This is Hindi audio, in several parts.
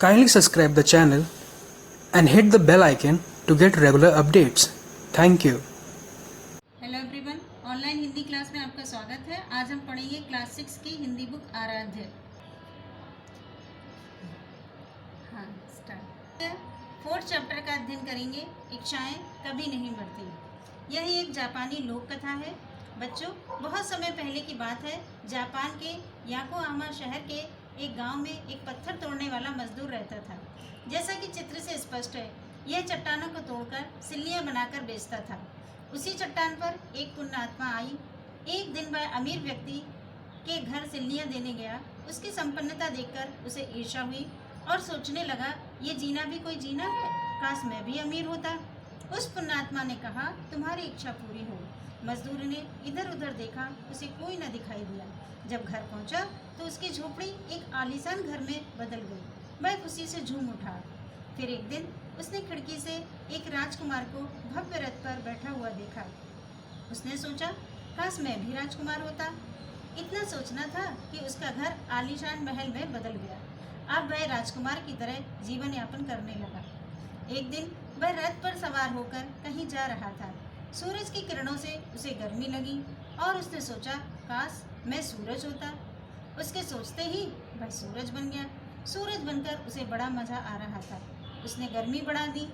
Kindly subscribe the channel and hit the bell icon to get regular updates. Thank you. Hello everyone, online Hindi class में आपका स्वागत है। आज हम पढ़ेंगे क्लास 6 की हिंदी बुक आराध्य। हाँ, स्टार्ट। 4th चैप्टर का अध्ययन करेंगे। इच्छाएं कभी नहीं मरती। यह एक जापानी लोक कथा है। बच्चों, बहुत समय पहले की बात है। जापान के याकोहामा शहर के एक गांव में एक पत्थर तोड़ने वाला मजदूर रहता था। जैसा कि चित्र से स्पष्ट है, यह चट्टानों को तोड़कर सिल्लियां बनाकर बेचता था। उसी चट्टान पर एक पुण्यात्मा आई। एक दिन वह अमीर व्यक्ति के घर सिल्लियां देने गया। उसकी संपन्नता देखकर उसे ईर्ष्या हुई और सोचने लगा, ये जीना भी कोई जीना है, काश मैं भी अमीर होता। उस पुण्यात्मा ने कहा, तुम्हारी इच्छा पूरी हो। मजदूर ने इधर उधर देखा, उसे कोई न दिखाई दिया। जब घर पहुंचा तो उसकी झोपड़ी एक आलीशान घर में बदल गई। वह खुशी से झूम उठा। फिर एक दिन उसने खिड़की से एक राजकुमार को भव्य रथ पर बैठा हुआ देखा। उसने सोचा, काश मैं भी राजकुमार होता। इतना सोचना था कि उसका घर आलीशान महल में बदल गया। अब वह राजकुमार की तरह जीवन यापन करने लगा। एक दिन वह रथ पर सवार होकर कहीं जा रहा था। सूरज की किरणों से उसे गर्मी लगी और उसने सोचा, काश मैं सूरज होता। उसके सोचते ही वह सूरज बन गया। सूरज बनकर उसे बड़ा मजा आ रहा था। उसने गर्मी बढ़ा दी।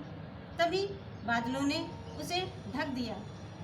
तभी बादलों ने उसे ढक दिया।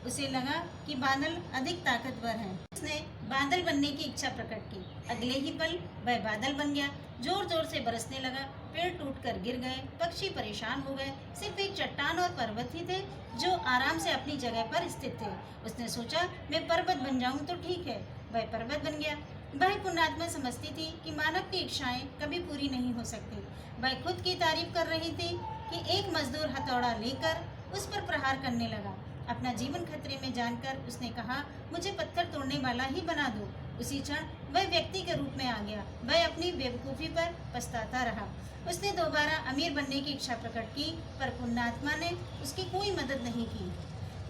उसे लगा कि बादल अधिक ताकतवर हैं। उसने बादल बनने की इच्छा प्रकट की। अगले ही पल वह बादल बन गया। जोर जोर से बरसने लगा। पेड़ टूटकर गिर गए, पक्षी परेशान हो गए। सिर्फ एक चट्टान और पर्वत ही थे जो आराम से अपनी जगह पर स्थित थे। उसने सोचा, मैं पर्वत बन जाऊं तो ठीक है। वह पर्वत बन गया। वह पुण्यात्मा समझती थी कि मानव की इच्छाएं कभी पूरी नहीं हो सकती। वह खुद की तारीफ कर रही थी कि एक मजदूर हथौड़ा लेकर उस पर प्रहार करने लगा। अपना जीवन खतरे में जानकर उसने कहा, मुझे पत्थर तोड़ने वाला ही बना दो। उसी क्षण वह व्यक्ति के रूप में आ गया। वह अपनी बेवकूफ़ी पर पछताता रहा। उसने दोबारा अमीर बनने की इच्छा प्रकट की, पर पुण्यात्मा ने उसकी कोई मदद नहीं की।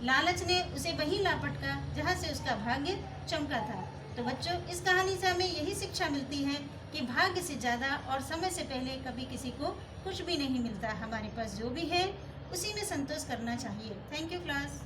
लालच ने उसे वहीं लापटका जहाँ से उसका भाग्य चमका था। तो बच्चों, इस कहानी से हमें यही शिक्षा मिलती है कि भाग्य से ज़्यादा और समय से पहले कभी किसी को कुछ भी नहीं मिलता। हमारे पास जो भी है उसी में संतोष करना चाहिए। Thank you class.